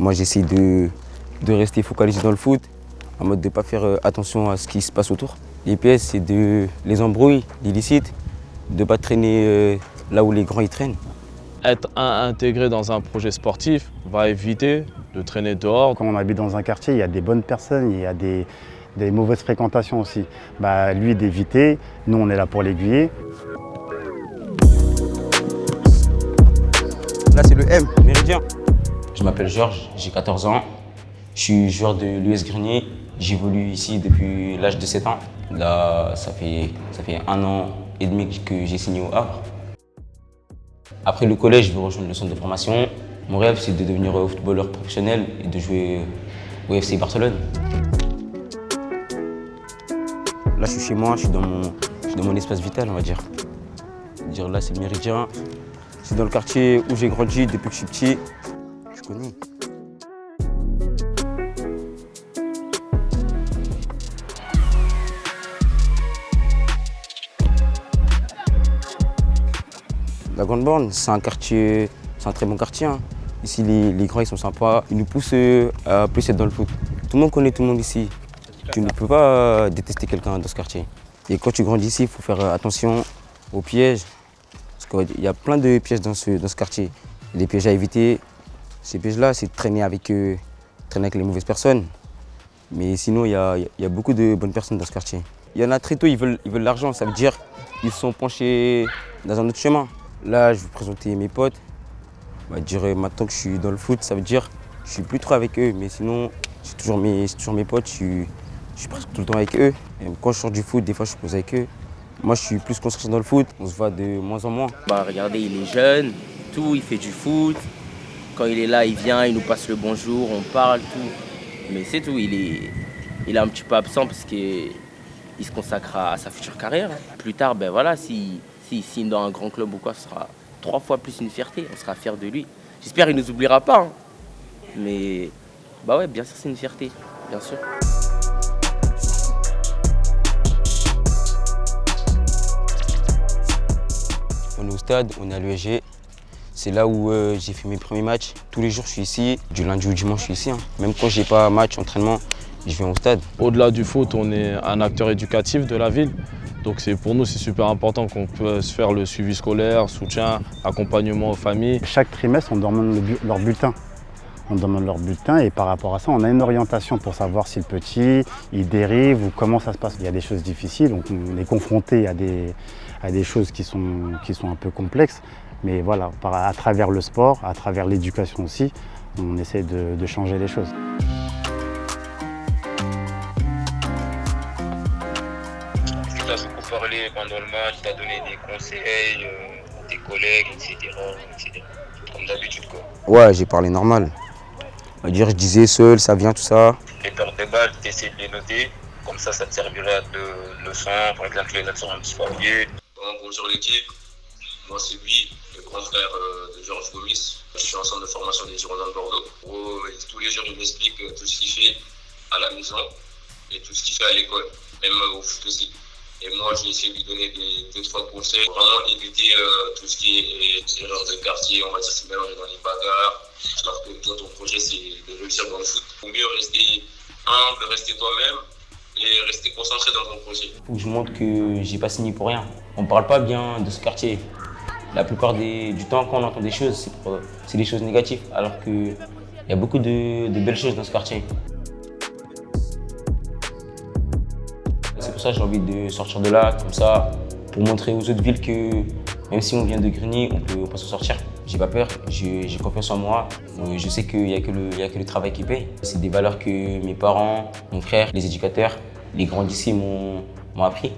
Moi, j'essaie de rester focalisé dans le foot, en mode de ne pas faire attention à ce qui se passe autour. Les pièges, c'est les embrouilles, l'illicite, de ne pas traîner là où les grands y traînent. Être intégré dans un projet sportif va éviter de traîner dehors. Quand on habite dans un quartier, il y a des bonnes personnes, il y a des mauvaises fréquentations aussi. Lui d'éviter, nous on est là pour l'aiguiller. Là c'est le M, Méridien. Je m'appelle Georges, j'ai 14 ans. Je suis joueur de l'US Grenier. J'évolue ici depuis l'âge de 7 ans. Là, ça fait 1 an et demi que j'ai signé au Havre. Après le collège, je vais rejoindre le centre de formation. Mon rêve, c'est de devenir footballeur professionnel et de jouer au FC Barcelone. Là, je suis chez moi, je suis dans mon espace vital, on va dire. Là, c'est le Méridien. C'est dans le quartier où j'ai grandi depuis que je suis petit. Je connais. La Grande Borne, c'est un très bon quartier. Hein. Ici, les grands, ils sont sympas. Ils nous poussent à plus être dans le foot. Tout le monde connaît tout le monde ici. Tu ne peux pas détester quelqu'un dans ce quartier. Et quand tu grandis ici, il faut faire attention aux pièges. Parce qu'il y a plein de pièges dans ce quartier. Il y a des pièges à éviter. Ces pièges-là, c'est de traîner avec les mauvaises personnes. Mais sinon, il y a beaucoup de bonnes personnes dans ce quartier. Il y en a très tôt, ils veulent l'argent. Ça veut dire qu'ils sont penchés dans un autre chemin. Là, je vais vous présenter mes potes. Maintenant que je suis dans le foot, ça veut dire que je suis plus trop avec eux. Mais sinon, c'est toujours mes potes, je suis presque tout le temps avec eux. Et quand je sors du foot, des fois, je pose avec eux. Moi, je suis plus concentré dans le foot. On se voit de moins en moins. Regardez, il est jeune, il fait du foot. Quand il est là, il vient, il nous passe le bonjour, on parle, tout. Mais c'est tout, il est un petit peu absent parce qu'il se consacre à sa future carrière. Plus tard, s'il signe dans un grand club ou quoi, ce sera 3 fois plus une fierté. On sera fiers de lui. J'espère qu'il ne nous oubliera pas. Hein. Mais bien sûr, c'est une fierté, bien sûr. On est au stade, on est à l'USG. C'est là où j'ai fait mes premiers matchs. Tous les jours, je suis ici. Du lundi au dimanche, je suis ici. Hein. Même quand j'ai pas match, entraînement, je viens au stade. Au-delà du foot, on est un acteur éducatif de la ville. Donc pour nous, c'est super important qu'on puisse faire le suivi scolaire, soutien, accompagnement aux familles. Chaque trimestre, on demande leur bulletin. On demande leur bulletin et par rapport à ça, on a une orientation pour savoir si le petit, il dérive ou comment ça se passe. Il y a des choses difficiles, donc on est confronté à des choses qui sont un peu complexes. Mais voilà, à travers le sport, à travers l'éducation aussi, on essaie de changer les choses. Tu as beaucoup parlé pendant le match, tu as donné des conseils à tes collègues, etc. Comme d'habitude, quoi. Ouais, j'ai parlé normal. Je disais seul, ça vient, tout ça. Les pertes de balles, tu essaies de les noter. Comme ça te servira de leçon. Par exemple, les notes sur un petit papier. Bonjour l'équipe, moi c'est lui, le grand frère de Georges Gomis. Je suis en centre de formation des Girondins de Bordeaux. Tous les jours, il m'explique tout ce qu'il fait à la maison et tout ce qu'il fait à l'école, même au foot aussi. Et moi, j'ai essayé de lui donner deux, trois conseils pour vraiment éviter tout ce qui est erreur de quartier, on va dire, se mélanger dans les bagarres. Alors que toi, ton projet, c'est de réussir dans le foot. Il faut mieux rester humble, rester toi-même et rester concentré dans ton projet. Il faut que je montre que j'ai pas signé pour rien. On parle pas bien de ce quartier. La plupart du temps, quand on entend des choses, c'est des choses négatives. Alors qu'il y a beaucoup de belles choses dans ce quartier. C'est pour ça que j'ai envie de sortir de là, comme ça, pour montrer aux autres villes que même si on vient de Grigny, on peut s'en sortir. J'ai pas peur, j'ai confiance en moi. Je sais qu'il n'y a que le travail qui paye. C'est des valeurs que mes parents, mon frère, les éducateurs, les grands d'ici m'ont appris.